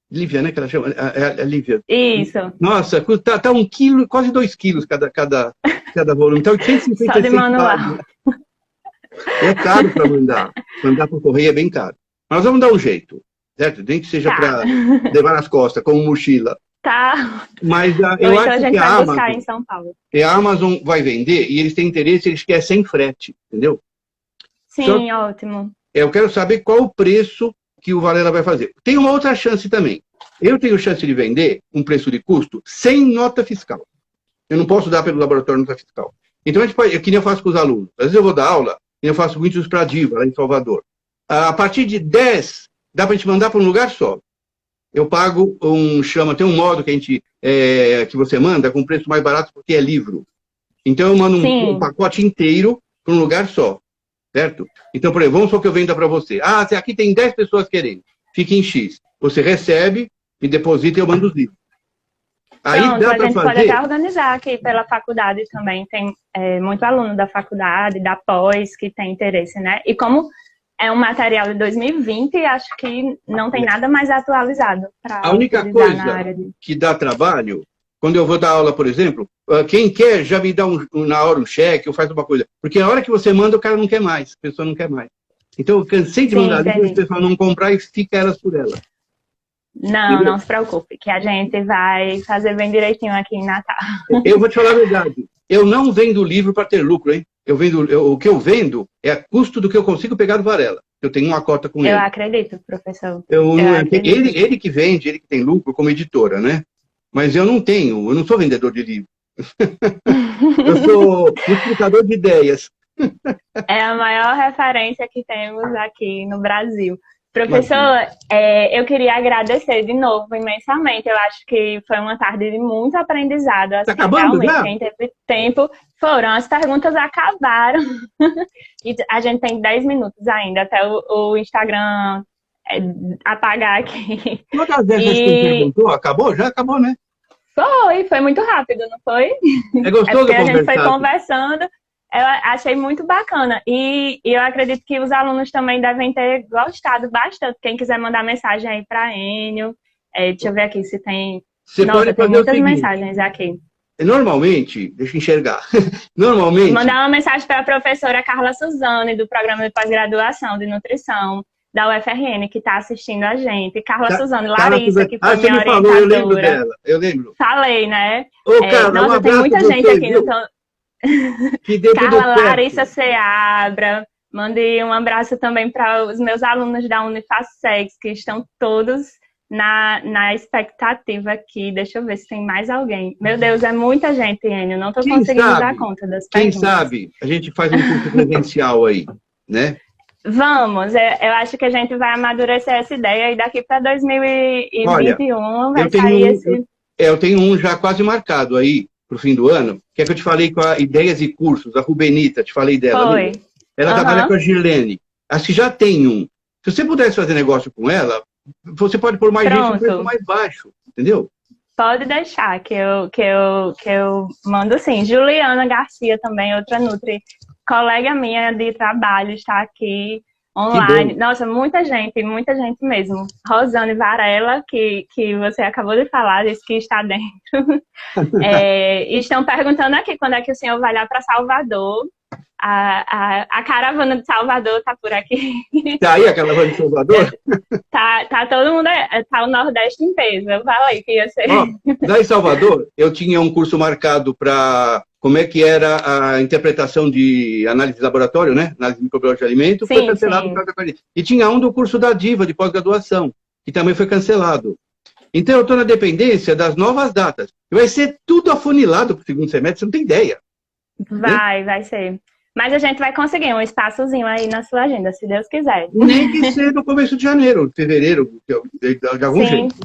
Lívia, né? Que ela chama? É Lívia. Isso. Nossa, tá 1 quilo, quase 2 quilos cada volume. Então, 856 só de manual. É caro para mandar. Mandar por correio é bem caro. Mas nós vamos dar um jeito, certo? Nem que seja para levar nas costas, como mochila. Tá. Mas eu então acho a gente que vai buscar em São Paulo. A Amazon vai vender e eles têm interesse, eles querem sem frete, entendeu? Sim, ótimo. Eu quero saber qual o preço que o Varela vai fazer. Tem uma outra chance também. Eu tenho chance de vender um preço de custo sem nota fiscal. Eu não posso dar pelo laboratório nota fiscal. Então, a gente pode, que nem eu faço com os alunos. Às vezes eu vou dar aula e eu faço muitos para a Diva, lá em Salvador. A partir de 10, dá para a gente mandar para um lugar só. Eu pago tem um modo que que você manda com preço mais barato porque é livro. Então eu mando um pacote inteiro para um lugar só, certo? Então, por exemplo, vamos supor que eu venda para você. Aqui tem 10 pessoas querendo. Fica em X. Você recebe, me deposita e eu mando os livros. Aí pronto, dá a gente fazer... pode até organizar aqui pela faculdade também. Tem muito aluno da faculdade, da pós, que tem interesse, né? E como é um material de 2020, acho que não tem nada mais atualizado. A única coisa que dá trabalho, quando eu vou dar aula, por exemplo, quem quer já me dá na hora um cheque ou faz uma coisa. Porque na hora que você manda, o cara não quer mais, a pessoa não quer mais. Então eu cansei de mandar livros, o pessoal não comprar e fica elas por elas. Não se preocupe, que a gente vai fazer bem direitinho aqui em Natal. Eu vou te falar a verdade. Eu não vendo livro para ter lucro, hein? O que eu vendo é a custo do que eu consigo pegar do Varela. Eu tenho uma cota com ele. Eu acredito, professor. Ele que vende, ele que tem lucro como editora, né? Mas eu não sou vendedor de livro. Eu sou multiplicador de ideias. É a maior referência que temos aqui no Brasil. Professor, eu queria agradecer de novo imensamente. Eu acho que foi uma tarde de muito aprendizado. Assim, tá acabando, realmente, já? Quem teve tempo, as perguntas acabaram. E a gente tem 10 minutos ainda, até o Instagram apagar aqui. Quantas vezes você perguntou? Acabou? Já acabou, né? Foi muito rápido, não foi? É gostoso porque a gente foi conversando. Eu achei muito bacana. E eu acredito que os alunos também devem ter gostado bastante. Quem quiser mandar mensagem aí para Enio. Deixa eu ver aqui se tem... tem muitas mensagens aqui. Normalmente, deixa eu enxergar. Normalmente... Mandar uma mensagem para a professora Carla Suzane, do programa de pós-graduação de nutrição da UFRN, que está assistindo a gente. Carla Suzane, Larissa, que foi minha orientadora. Falou, eu lembro dela, eu lembro. Falei, né? Carla, tem muita gente você, aqui no... Carla, Larissa Seabra, mande um abraço também para os meus alunos da Unifacex, que estão todos na expectativa aqui. Deixa eu ver se tem mais alguém. Meu Deus, é muita gente, Enio. Não estou Quem conseguindo sabe? dar conta das Quem perguntas. sabe a gente faz um curso presencial aí, né? Vamos, eu acho que a gente vai amadurecer essa ideia e daqui para 2021 Olha, vai sair esse... eu tenho um já quase marcado aí para o fim do ano, que é que eu te falei com a Ideias e Cursos, a Rubenita, te falei dela. Foi. Amiga? Ela trabalha com a Girlene. Acho que já tem um. Se você pudesse fazer negócio com ela, você pode pôr mais gente no preço mais baixo, entendeu? Pode deixar, que eu mando sim. Juliana Garcia também, outra Nutri, colega minha de trabalho, está aqui online. Nossa, muita gente mesmo. Rosane Varela, que você acabou de falar, disse que está dentro. Estão perguntando aqui quando é que o senhor vai lá para Salvador. A caravana de Salvador está por aqui. Tá aí a caravana de Salvador? Tá todo mundo, tá o Nordeste em peso. Eu falei que ia ser. Lá em Salvador, eu tinha um curso marcado para como é que era a interpretação de análise de laboratório, né? Análise microbiológica de alimento, foi cancelado por causa da qualidade. E tinha um do curso da Diva, de pós-graduação, que também foi cancelado. Então, eu estou na dependência das novas datas. Vai ser tudo afunilado para o segundo semestre, você não tem ideia. Vai ser. Mas a gente vai conseguir um espaçozinho aí na sua agenda, se Deus quiser. Nem que seja no começo de janeiro, fevereiro, de algum jeito.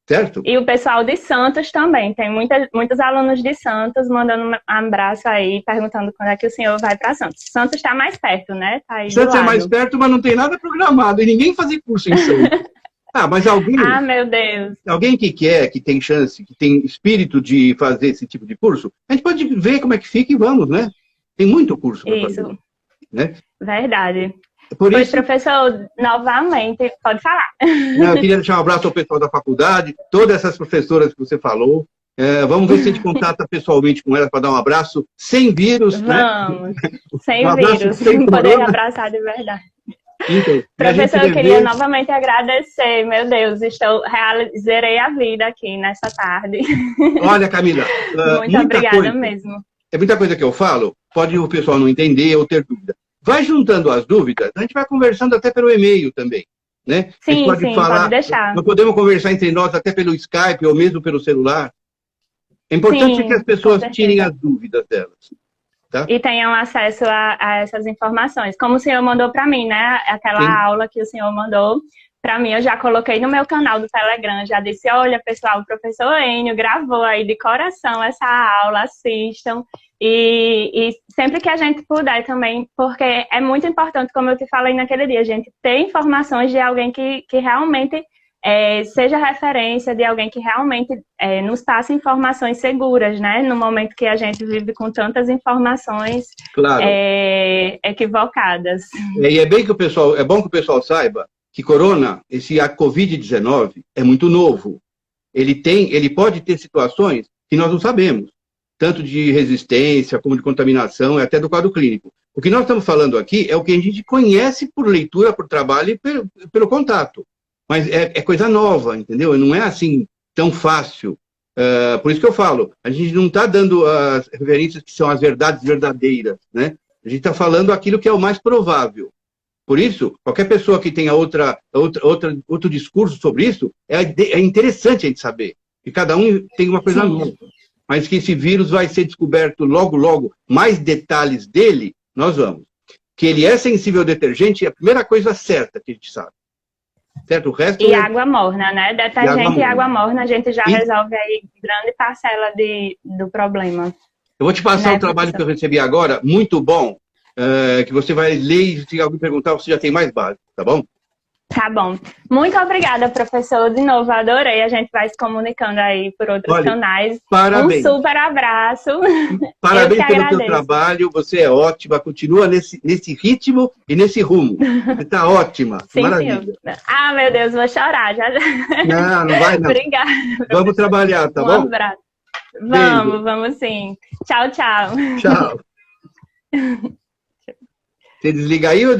Certo? E o pessoal de Santos também. Tem muitos alunos de Santos mandando um abraço aí, perguntando quando é que o senhor vai para Santos. Santos está mais perto, né? Tá aí Santos é mais perto, mas não tem nada programado. E ninguém faz curso em Santos. Mas alguém... Ah, meu Deus. Alguém que quer, que tem chance, que tem espírito de fazer esse tipo de curso, a gente pode ver como é que fica e vamos, né? Tem muito curso para fazer. Né? Verdade. Pois, professor, novamente, pode falar. Eu queria deixar um abraço ao pessoal da faculdade, todas essas professoras que você falou. Vamos ver se a gente contata pessoalmente com elas para dar um abraço sem vírus. Vamos, né? sem vírus, sem poder abraçar de verdade. Então, professor, eu queria novamente agradecer, meu Deus, zerei a vida aqui nessa tarde. Olha, Camila, muito obrigada mesmo. É muita coisa que eu falo, pode o pessoal não entender ou ter dúvida. Vai juntando as dúvidas, a gente vai conversando até pelo e-mail também, né? Sim, pode deixar. Nós podemos conversar entre nós até pelo Skype ou mesmo pelo celular. É importante que as pessoas tirem as dúvidas delas. Tá? E tenham acesso a essas informações. Como o senhor mandou para mim, né? Aquela aula que o senhor mandou para mim, eu já coloquei no meu canal do Telegram, já disse, olha, pessoal, o professor Enio gravou aí de coração essa aula, assistam. E sempre que a gente puder também, porque é muito importante, como eu te falei naquele dia, a gente ter informações de alguém que realmente seja referência, de alguém que realmente nos passe informações seguras, né? No momento que a gente vive com tantas informações equivocadas. E é bom que o pessoal saiba que a Covid-19 é muito novo. Ele pode ter situações que nós não sabemos, tanto de resistência, como de contaminação, e até do quadro clínico. O que nós estamos falando aqui é o que a gente conhece por leitura, por trabalho e pelo contato. Mas é coisa nova, entendeu? Não é assim tão fácil. Por isso que eu falo, a gente não está dando as referências que são as verdades verdadeiras, né? A gente está falando aquilo que é o mais provável. Por isso, qualquer pessoa que tenha outro discurso sobre isso, é interessante a gente saber. E cada um tem uma coisa nova. Mas que esse vírus vai ser descoberto logo, logo, mais detalhes dele, nós vamos. Que ele é sensível ao detergente é a primeira coisa certa que a gente sabe. Certo? O resto água morna, né? Detergente e água morna, a gente já resolve aí grande parcela do problema. Eu vou te passar o trabalho que eu recebi agora, muito bom, que você vai ler e se alguém perguntar, você já tem mais base, tá bom? Tá bom. Muito obrigada, professor. De novo, adorei. A gente vai se comunicando aí por outros canais. Parabéns. Um super abraço. Parabéns pelo teu trabalho. Você é ótima. Continua nesse ritmo e nesse rumo. Você está ótima. Sim, maravilha. Senhor. Ah, meu Deus, vou chorar. Já. Não vai não. Obrigada. Vamos trabalhar, tá bom? Um abraço. Vamos sim. Tchau, tchau. Tchau. Você desliga aí ou